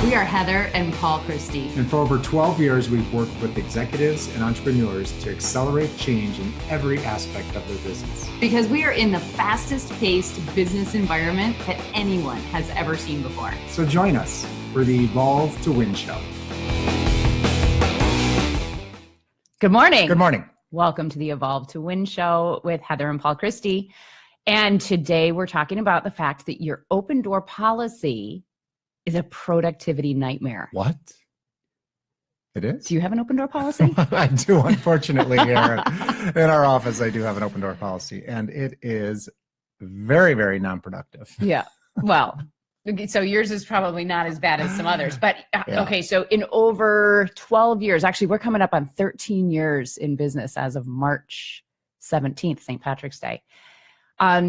We are Heather and Paul Christie. And for over 12 years, we've worked with executives and entrepreneurs to accelerate change in every aspect of their business. Because we are in the fastest paced business environment that anyone has ever seen before. So join us for the Evolve to Win show. Good morning. Good morning. Welcome to the Evolve to Win show with Heather and Paul Christie. And today we're talking about the fact that your open door policy is a productivity nightmare. What? It is? Do you have an open door policy? I do, unfortunately, here in our office, I do have an open door policy, and it is very, very non-productive. Yeah. Well, so yours is probably not as bad as some others, but Yeah. Okay. So in over 12 years, actually, we're coming up on 13 years in business as of March 17th, St. Patrick's Day.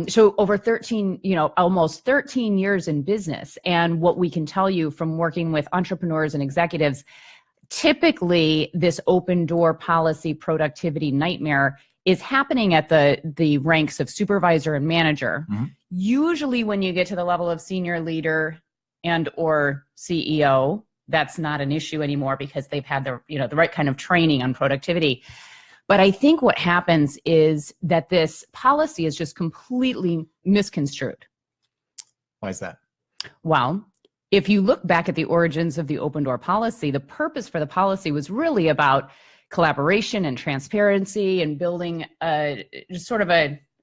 So over 13, almost 13 years in business. And what we can tell you from working with entrepreneurs and executives, typically this open door policy productivity nightmare is happening at the ranks of supervisor and manager. Mm-hmm. Usually when you get to the level of senior leader and or CEO, that's not an issue anymore because they've had the right kind of training on productivity. But I think what happens is that this policy is just completely misconstrued. Why is that? Well, if you look back at the origins of the open door policy, the purpose for the policy was really about collaboration and transparency and building an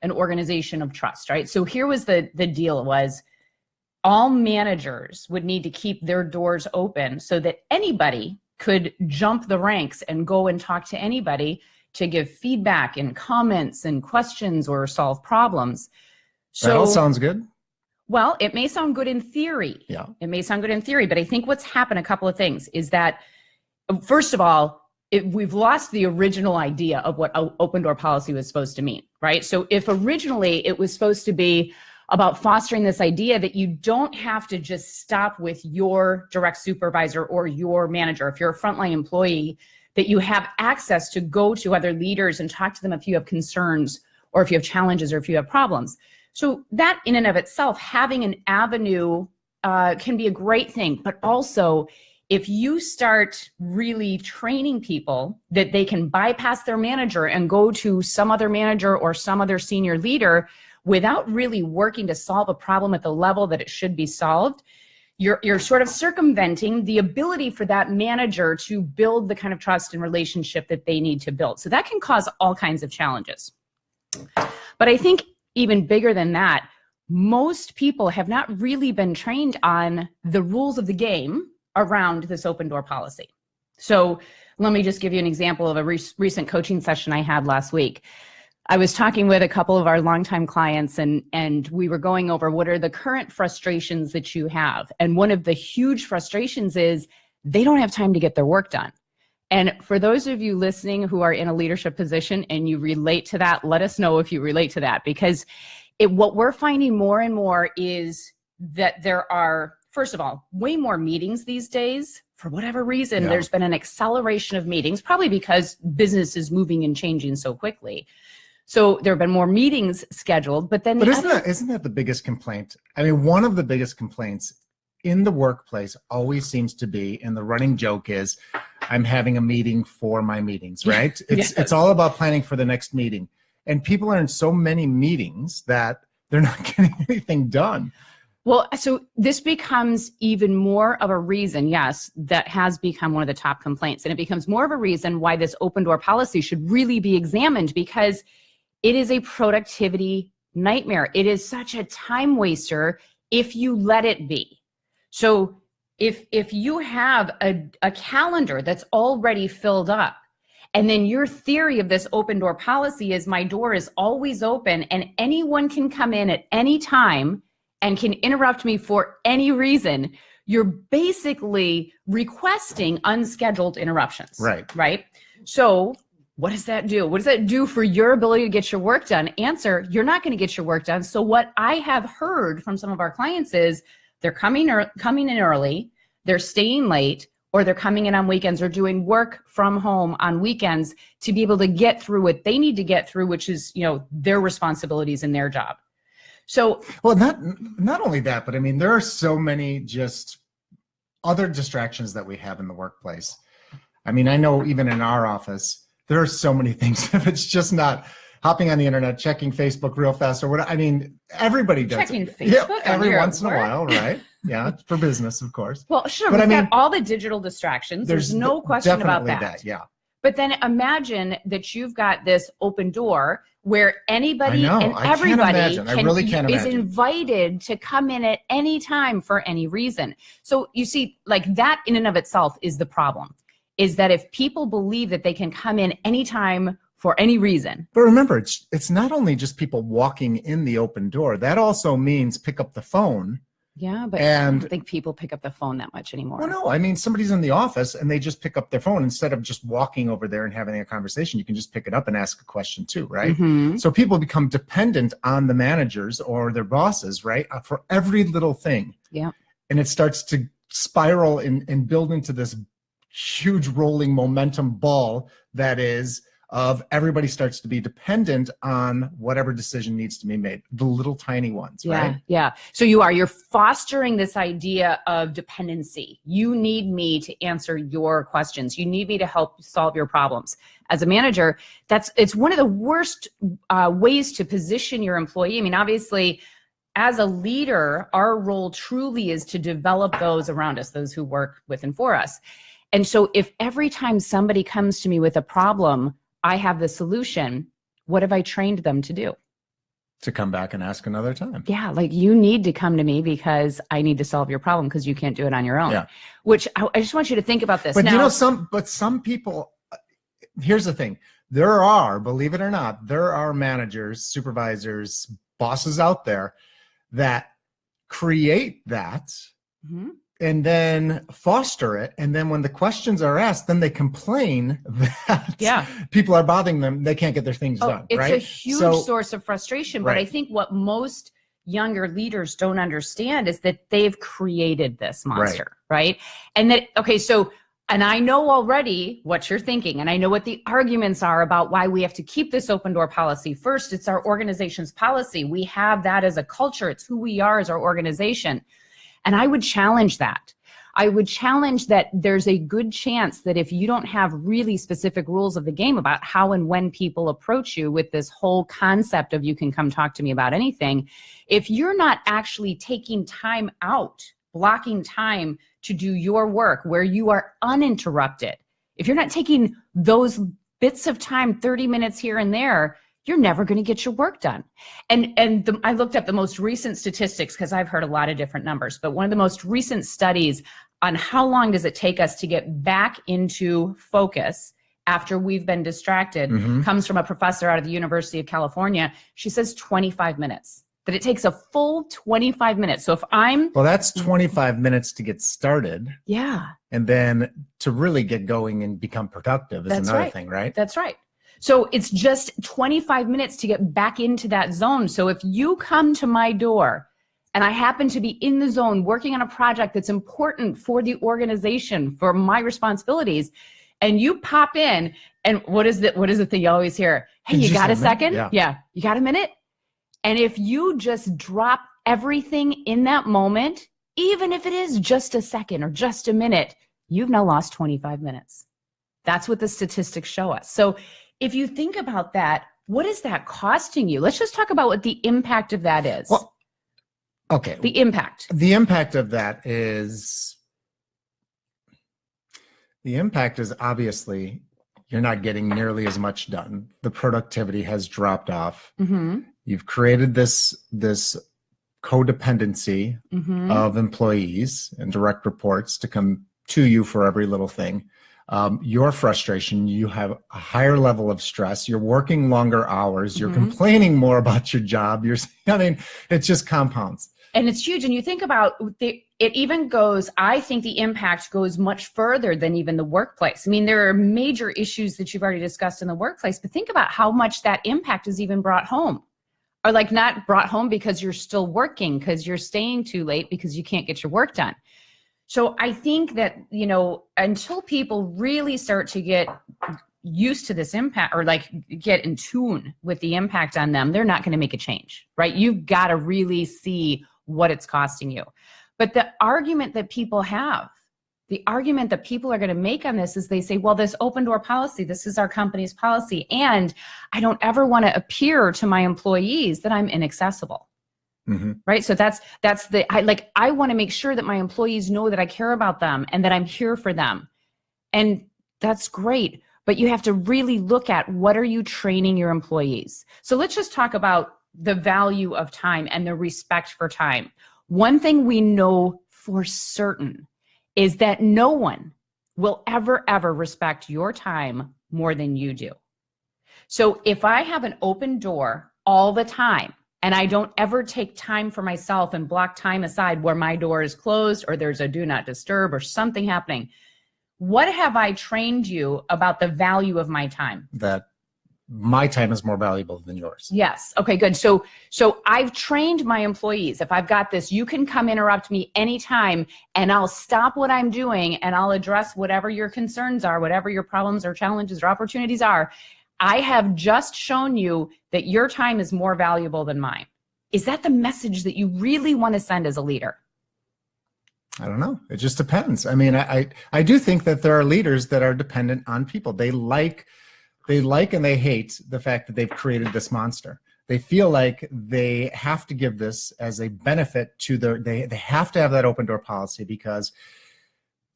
organization of trust, right? So here was the deal was all managers would need to keep their doors open so that anybody could jump the ranks and go and talk to anybody to give feedback and comments and questions or solve problems. So that all sounds good. Well, it may sound good in theory. Yeah. It may sound good in theory, but I think what's happened, a couple of things, is that, first of all, we've lost the original idea of what open door policy was supposed to mean, right? So if originally it was supposed to be about fostering this idea that you don't have to just stop with your direct supervisor or your manager, if you're a frontline employee, that you have access to go to other leaders and talk to them if you have concerns or if you have challenges or if you have problems. So that in and of itself, having an avenue can be a great thing. But also, if you start really training people that they can bypass their manager and go to some other manager or some other senior leader without really working to solve a problem at the level that it should be solved, you're sort of circumventing the ability for that manager to build the kind of trust and relationship that they need to build. So that can cause all kinds of challenges. But I think even bigger than that, most people have not really been trained on the rules of the game around this open door policy. So let me just give you an example of a recent coaching session I had last week. I was talking with a couple of our longtime clients and we were going over what are the current frustrations that you have. And one of the huge frustrations is they don't have time to get their work done. And for those of you listening who are in a leadership position and you relate to that, let us know if you relate to that, because what we're finding more and more is that there are, first of all, way more meetings these days. For whatever reason, There's been an acceleration of meetings, probably because business is moving and changing so quickly. So there have been more meetings scheduled, but isn't that the biggest complaint? I mean, one of the biggest complaints in the workplace always seems to be, and the running joke is, I'm having a meeting for my meetings, right? It's all about planning for the next meeting. And people are in so many meetings that they're not getting anything done. Well, so this becomes even more of a reason, yes, that has become one of the top complaints. And it becomes more of a reason why this open door policy should really be examined, because it is a productivity nightmare. It is such a time waster if you let it be. So if you have a calendar that's already filled up, and then your theory of this open door policy is my door is always open and anyone can come in at any time and can interrupt me for any reason, you're basically requesting unscheduled interruptions. Right? So what does that do? What does that do for your ability to get your work done? Answer, you're not going to get your work done. So what I have heard from some of our clients is they're coming in early, they're staying late, or they're coming in on weekends or doing work from home on weekends to be able to get through what they need to get through, which is, their responsibilities in their job. So, well, not only that, but I mean, there are so many just other distractions that we have in the workplace. I mean, I know even in our office, there are so many things. If it's just not hopping on the internet, checking Facebook real fast or what, I mean, everybody does Checking it. Facebook every once in a while, right? Yeah, for business, of course. Well, sure, but we've got all the digital distractions. There's no question about that. Yeah. But then imagine that you've got this open door where anybody I and everybody is imagine. invited to come in at any time for any reason. So you see, like that in and of itself is the problem, is that if people believe that they can come in anytime for any reason. But remember, it's not only just people walking in the open door. That also means pick up the phone. Yeah, but I don't think people pick up the phone that much anymore. Well, no, I mean, somebody's in the office and they just pick up their phone instead of just walking over there and having a conversation. You can just pick it up and ask a question too, right? Mm-hmm. So people become dependent on the managers or their bosses, right? For every little thing. Yeah. And it starts to spiral and build into this huge rolling momentum ball that is of everybody starts to be dependent on whatever decision needs to be made, the little tiny ones, right? Yeah. So you're fostering this idea of dependency. You need me to answer your questions. You need me to help solve your problems. As a manager, it's one of the worst ways to position your employee. I mean, obviously, as a leader, our role truly is to develop those around us, those who work with and for us. And so if every time somebody comes to me with a problem, I have the solution, what have I trained them to do? To come back and ask another time. Yeah, like you need to come to me because I need to solve your problem because you can't do it on your own. Yeah. Which I just want you to think about this. But now, some people, here's the thing. There are, believe it or not, there are managers, supervisors, bosses out there that create that. Mm-hmm. And then foster it. And then when the questions are asked, then they complain that people are bothering them. They can't get their things done. It's right? a huge source of frustration. But I think what most younger leaders don't understand is that they've created this monster, right? And that, and I know already what you're thinking, and I know what the arguments are about why we have to keep this open door policy. First, it's our organization's policy. We have that as a culture. It's who we are as our organization. And I would challenge that. I would challenge that there's a good chance that if you don't have really specific rules of the game about how and when people approach you with this whole concept of you can come talk to me about anything, if you're not actually taking time out, blocking time to do your work where you are uninterrupted, if you're not taking those bits of time, 30 minutes here and there, you're never going to get your work done. I looked up the most recent statistics because I've heard a lot of different numbers, but one of the most recent studies on how long does it take us to get back into focus after we've been distracted comes from a professor out of the University of California. She says 25 minutes, that it takes a full 25 minutes. So if well, that's 25 minutes to get started. Yeah. And then to really get going and become productive is another thing, right? That's right. So it's just 25 minutes to get back into that zone. So if you come to my door and I happen to be in the zone working on a project that's important for the organization, for my responsibilities, and you pop in and what is the thing you always hear? Hey, you got a second? Yeah. You got a minute? And if you just drop everything in that moment, even if it is just a second or just a minute, you've now lost 25 minutes. That's what the statistics show us. So if you think about that, what is that costing you? Let's just talk about what the impact of that is. Well, okay. The impact. The impact of that is obviously you're not getting nearly as much done. The productivity has dropped off. Mm-hmm. You've created this codependency of employees and direct reports to come to you for every little thing. Your frustration, you have a higher level of stress, you're working longer hours, you're complaining more about your job, it just compounds. And it's huge. And you think about it even goes, I think the impact goes much further than even the workplace. I mean, there are major issues that you've already discussed in the workplace, but think about how much that impact is even brought home. Or like not brought home because you're still working, because you're staying too late, because you can't get your work done. So I think that, until people really start to get used to this impact or like get in tune with the impact on them, they're not going to make a change, right? You've got to really see what it's costing you. But the argument that people have The argument that people are going to make on this is they say, well, this open door policy, this is our company's policy, and I don't ever want to appear to my employees that I'm inaccessible. Mm-hmm. Right. So I want to make sure that my employees know that I care about them and that I'm here for them. And that's great. But you have to really look at, what are you training your employees? So let's just talk about the value of time and the respect for time. One thing we know for certain is that no one will ever respect your time more than you do. So if I have an open door all the time, and I don't ever take time for myself and block time aside where my door is closed or there's a do not disturb or something happening, what have I trained you about the value of my time? That my time is more valuable than yours. Yes. Okay, good. So I've trained my employees. If I've got this, you can come interrupt me anytime and I'll stop what I'm doing and I'll address whatever your concerns are, whatever your problems or challenges or opportunities are. I have just shown you that your time is more valuable than mine. Is that the message that you really want to send as a leader? I don't know. It just depends. I mean, I do think that there are leaders that are dependent on people. They like and they hate the fact that they've created this monster. They feel like they have to give this as a benefit to they have to have that open door policy because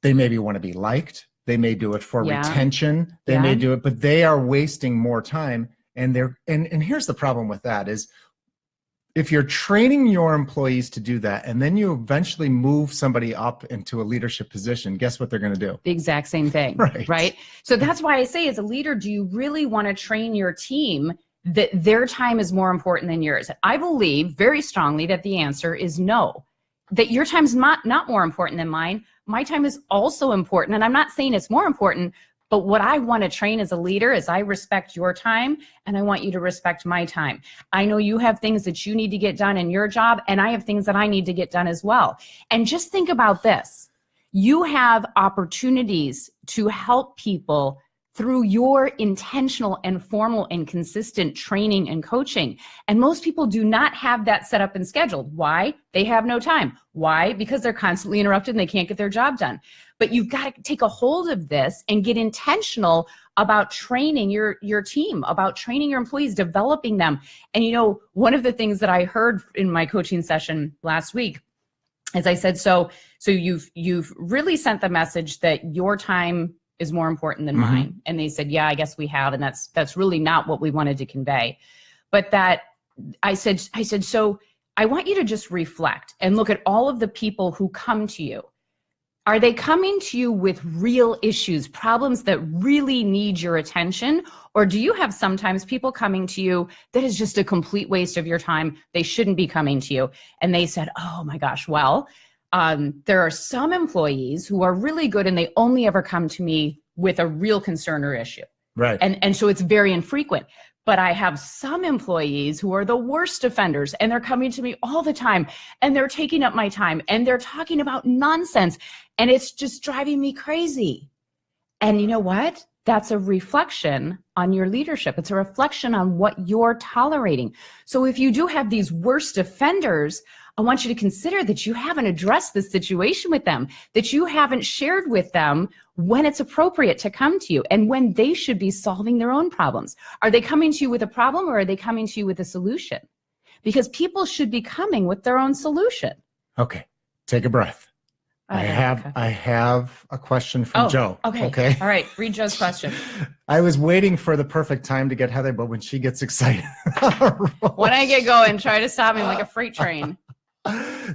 they maybe want to be liked. They may do it for retention. They may do it, but they are wasting more time. And here's the problem with that is, if you're training your employees to do that, and then you eventually move somebody up into a leadership position, guess what they're going to do? The exact same thing, right? So that's why I say, as a leader, do you really want to train your team that their time is more important than yours? I believe very strongly that the answer is no, that your time's not more important than mine. My time is also important. And I'm not saying it's more important, but what I want to train as a leader is I respect your time and I want you to respect my time. I know you have things that you need to get done in your job, and I have things that I need to get done as well. And just think about this. You have opportunities to help people through your intentional and formal and consistent training and coaching. And most people do not have that set up and scheduled. Why? They have no time. Why? Because they're constantly interrupted and they can't get their job done. But you've got to take a hold of this and get intentional about training your team, about training your employees, developing them. And one of the things that I heard in my coaching session last week, as I said, so you've really sent the message that your time is more important than mine. And they said, yeah, I guess we have. And that's really not what we wanted to convey. But that I said, so I want you to just reflect and look at all of the people who come to you. Are they coming to you with real issues, problems that really need your attention? Or do you have sometimes people coming to you that is just a complete waste of your time? They shouldn't be coming to you. And they said, oh my gosh, well, there are some employees who are really good and they only ever come to me with a real concern or issue. Right. And so it's very infrequent. But I have some employees who are the worst offenders and they're coming to me all the time and they're taking up my time and they're talking about nonsense and it's just driving me crazy. And you know what? That's a reflection on your leadership. It's a reflection on what you're tolerating. So if you do have these worst offenders, I want you to consider that you haven't addressed the situation with them, that you haven't shared with them when it's appropriate to come to you and when they should be solving their own problems. Are they coming to you with a problem or are they coming to you with a solution? Because people should be coming with their own solution. Okay, take a breath. I have a question from Joe. Okay. All right. Read Joe's question. I was waiting for the perfect time to get Heather, but when she gets excited. When I get going, try to stop me like a freight train.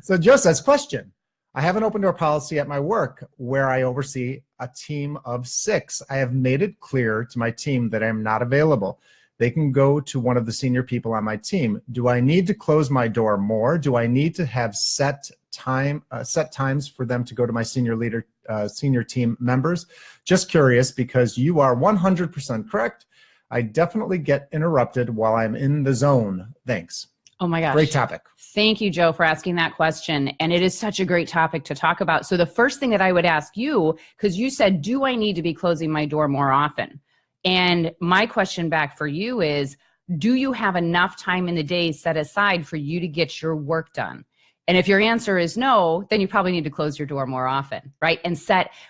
So Joe says, question. I have an open door policy at my work where I oversee a team of 6. I have made it clear to my team that I am not available. They can go to one of the senior people on my team. Do I need to close my door more? Do I need to have set times for them to go to my senior team members? Just curious because you are 100% correct. I definitely get interrupted while I'm in the zone. Thanks. Oh my gosh. Great topic. Thank you, Joe, for asking that question. And it is such a great topic to talk about. So the first thing that I would ask you, because you said, do I need to be closing my door more often? And my question back for you is, do you have enough time in the day set aside for you to get your work done? And if your answer is no, then you probably need to close your door more often, right? And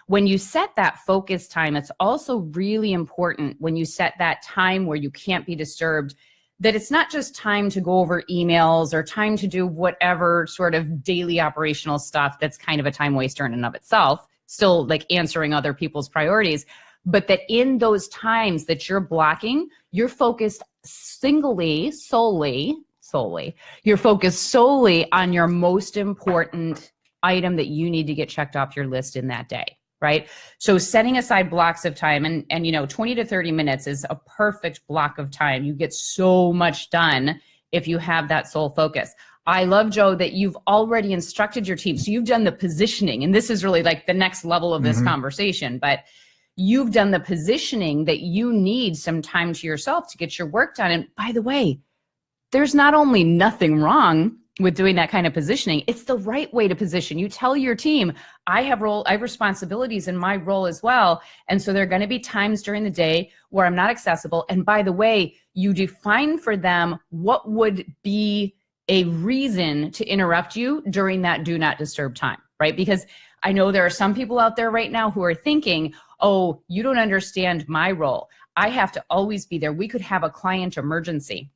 when you set that focus time, it's also really important when you set that time where you can't be disturbed, that it's not just time to go over emails or time to do whatever sort of daily operational stuff that's kind of a time waster in and of itself, still like answering other people's priorities, but that in those times that you're blocking, you're focused solely, you're focused solely on your most important item that you need to get checked off your list in that day, right? So setting aside blocks of time and 20 to 30 minutes is a perfect block of time. You get so much done if you have that sole focus. I love, Joe, that you've already instructed your team. So you've done the positioning, and this is really like the next level of this conversation, but you've done the positioning that you need some time to yourself to get your work done. And by the way, there's not only nothing wrong with doing that kind of positioning, it's the right way to position. You tell your team, I have responsibilities in my role as well. And so there are going to be times during the day where I'm not accessible. And by the way, you define for them what would be a reason to interrupt you during that do not disturb time, right? Because I know there are some people out there right now who are thinking, oh, you don't understand my role. I have to always be there. We could have a client emergency.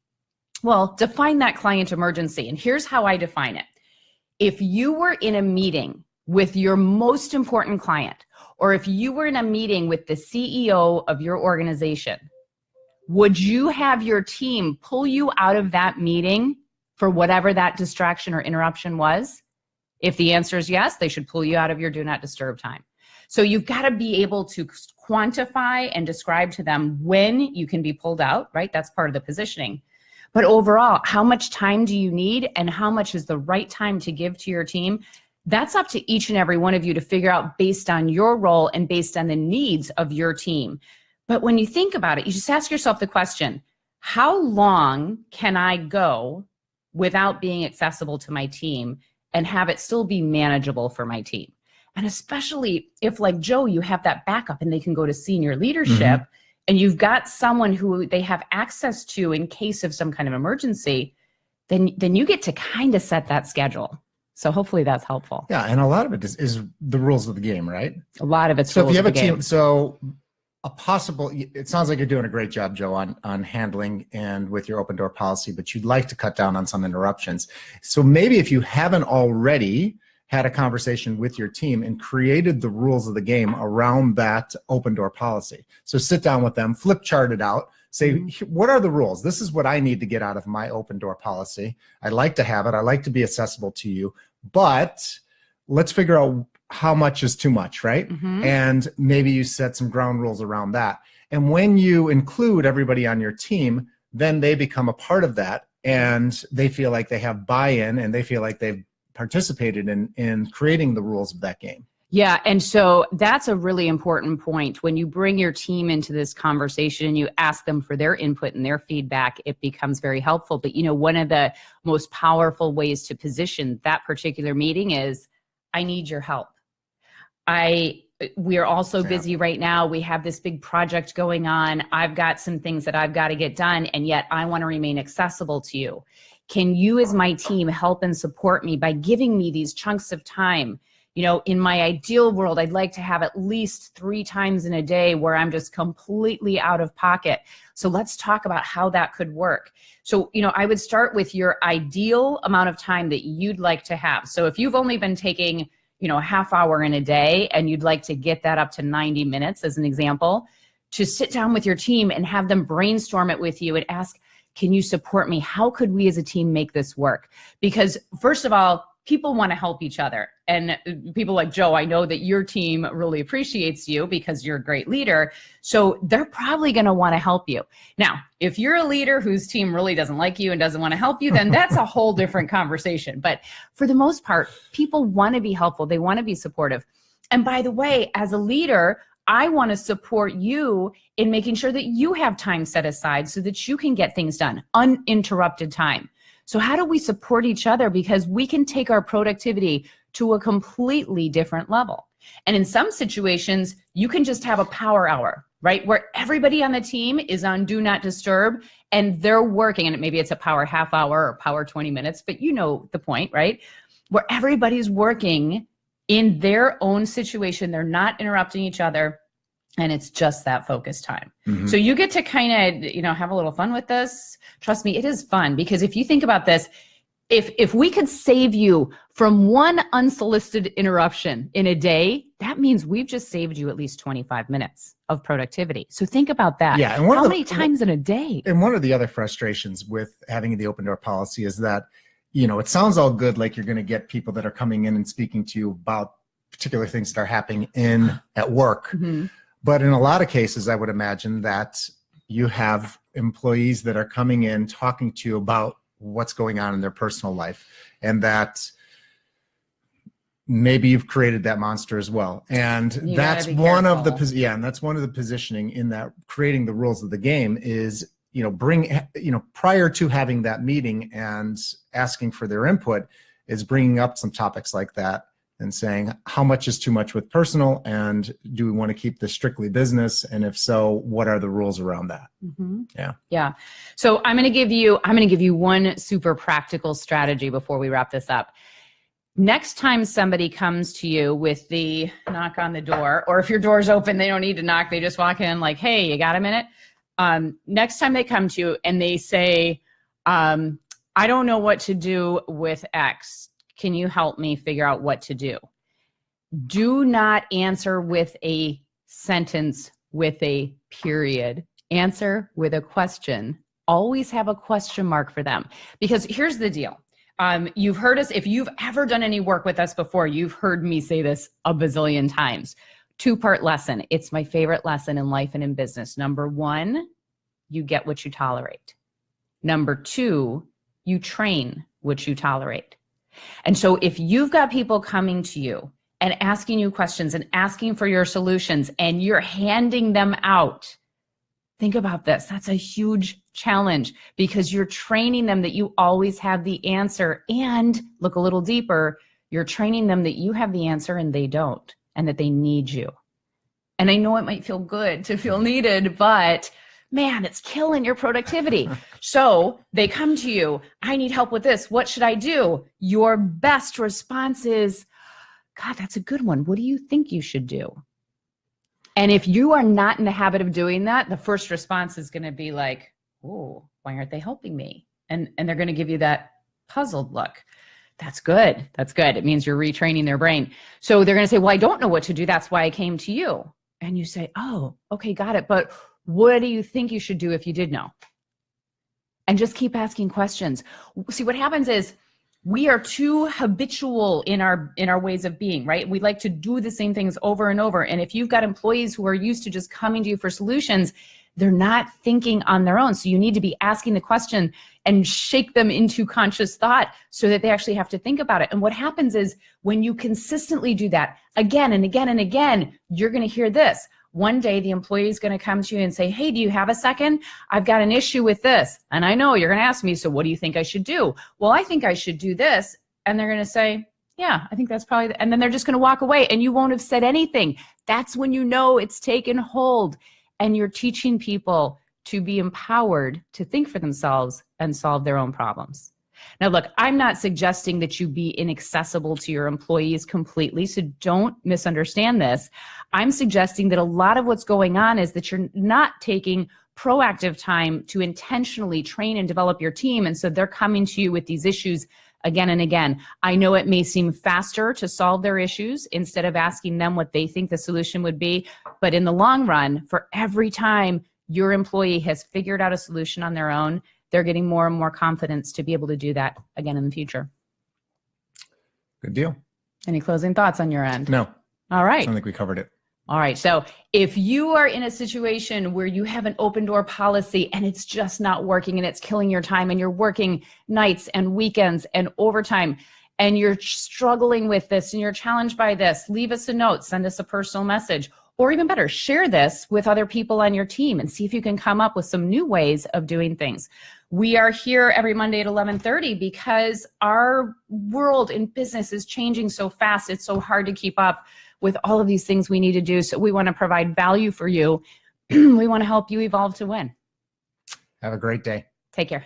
Well, define that client emergency. And here's how I define it. If you were in a meeting with your most important client, or if you were in a meeting with the CEO of your organization, would you have your team pull you out of that meeting for whatever that distraction or interruption was? If the answer is yes, they should pull you out of your do not disturb time. So you've got to be able to quantify and describe to them when you can be pulled out, right? That's part of the positioning. But overall, how much time do you need and how much is the right time to give to your team? That's up to each and every one of you to figure out based on your role and based on the needs of your team. But when you think about it, you just ask yourself the question, how long can I go without being accessible to my team and have it still be manageable for my team? And especially if, like Joe, you have that backup and they can go to senior leadership and you've got someone who they have access to in case of some kind of emergency, then you get to kind of set that schedule. So hopefully that's helpful. Yeah, and a lot of it is the rules of the game, right? A lot of it's so rules if you have of a the team, game. so a possible, it sounds like you're doing a great job, Joe, on handling and with your open door policy, but you'd like to cut down on some interruptions. So maybe if you haven't already had a conversation with your team and created the rules of the game around that open door policy. So sit down with them, flip chart it out, say, what are the rules? This is what I need to get out of my open door policy. I like to have it. I like to be accessible to you, but let's figure out how much is too much, right? And maybe you set some ground rules around that. And when you include everybody on your team, then they become a part of that and they feel like they have buy-in and they feel like they've participated in creating the rules of that game. Yeah, and so that's a really important point. When you bring your team into this conversation and you ask them for their input and their feedback, it becomes very helpful. But one of the most powerful ways to position that particular meeting is, I need your help. We are all so busy right now. We have this big project going on. I've got some things that I've got to get done, and yet I want to remain accessible to you. Can you as my team help and support me by giving me these chunks of time? In my ideal world, I'd like to have at least 3 times in a day where I'm just completely out of pocket. So let's talk about how that could work. So, I would start with your ideal amount of time that you'd like to have. So if you've only been taking, a half hour in a day and you'd like to get that up to 90 minutes as an example, to sit down with your team and have them brainstorm it with you and ask, can you support me? How could we as a team make this work? Because first of all, people want to help each other. And people like Joe, I know that your team really appreciates you because you're a great leader. So they're probably going to want to help you. Now, if you're a leader whose team really doesn't like you and doesn't want to help you, then that's a whole different conversation. But for the most part, people want to be helpful. They want to be supportive. And by the way, as a leader, I want to support you in making sure that you have time set aside so that you can get things done, uninterrupted time. So how do we support each other? Because we can take our productivity to a completely different level. And in some situations, you can just have a power hour, right? Where everybody on the team is on do not disturb and they're working. And maybe it's a power half hour or power 20 minutes, but you know the point, right? where everybody's working in their own situation. They're not interrupting each other. And it's just that focused time. Mhm. So you get to kind of, have a little fun with this. Trust me, it is fun, because if you think about this, if we could save you from one unsolicited interruption in a day, that means we've just saved you at least 25 minutes of productivity. So think about that. Yeah, and how many times in a day? And one of the other frustrations with having the open door policy is that, it sounds all good, like you're going to get people that are coming in and speaking to you about particular things that are happening at work. Mm-hmm. But in a lot of cases, I would imagine that you have employees that are coming in talking to you about what's going on in their personal life, and that maybe you've created that monster as well. And that's one of the positioning in that, creating the rules of the game is, prior to having that meeting and asking for their input, is bringing up some topics like that and saying, how much is too much with personal, and do we want to keep this strictly business? And if so, what are the rules around that? Mm-hmm. Yeah. So I'm going to give you one super practical strategy before we wrap this up. Next time somebody comes to you with the knock on the door, or if your door's open, they don't need to knock, they just walk in like, hey, you got a minute? Next time they come to you and they say, I don't know what to do with X. Can you help me figure out what to do? Do not answer with a sentence with a period. Answer with a question. Always have a question mark for them. Because here's the deal. You've heard us, if you've ever done any work with us before, you've heard me say this a bazillion times. 2-part lesson. It's my favorite lesson in life and in business. Number 1, you get what you tolerate. Number 2, you train what you tolerate. And so if you've got people coming to you and asking you questions and asking for your solutions, and you're handing them out, think about this. That's a huge challenge, because you're training them that you always have the answer. And look a little deeper, you're training them that you have the answer and they don't, and that they need you. And I know it might feel good to feel needed, but man, it's killing your productivity. So they come to you, I need help with this. What should I do? Your best response is, God, that's a good one. What do you think you should do? And if you are not in the habit of doing that, the first response is going to be like, oh, why aren't they helping me? And they're going to give you that puzzled look. That's good. That's good. It means you're retraining their brain. So they're going to say, well, I don't know what to do. That's why I came to you. And you say, oh, okay, got it. But what do you think you should do if you did know? And just keep asking questions. See, what happens is we are too habitual in our ways of being, right? We like to do the same things over and over. And if you've got employees who are used to just coming to you for solutions, they're not thinking on their own. So you need to be asking the question and shake them into conscious thought so that they actually have to think about it. And what happens is when you consistently do that again and again and again, you're going to hear this. One day the employee is going to come to you and say, hey, do you have a second? I've got an issue with this. And I know you're going to ask me, so what do you think I should do? Well, I think I should do this. And they're going to say, yeah, I think that's probably, and then they're just going to walk away and you won't have said anything. That's when you know it's taken hold and you're teaching people to be empowered to think for themselves and solve their own problems. Now, look, I'm not suggesting that you be inaccessible to your employees completely, so don't misunderstand this. I'm suggesting that a lot of what's going on is that you're not taking proactive time to intentionally train and develop your team, and so they're coming to you with these issues again and again. I know it may seem faster to solve their issues instead of asking them what they think the solution would be, but in the long run, for every time your employee has figured out a solution on their own, they're getting more and more confidence to be able to do that again in the future. Good deal. Any closing thoughts on your end? No. All right. I think we covered it. All right. So if you are in a situation where you have an open door policy and it's just not working and it's killing your time and you're working nights and weekends and overtime and you're struggling with this and you're challenged by this, leave us a note, send us a personal message, or even better, share this with other people on your team and see if you can come up with some new ways of doing things. We are here every Monday at 11:30 because our world in business is changing so fast. It's so hard to keep up with all of these things we need to do. So we want to provide value for you. We want to help you evolve to win. Have a great day. Take care.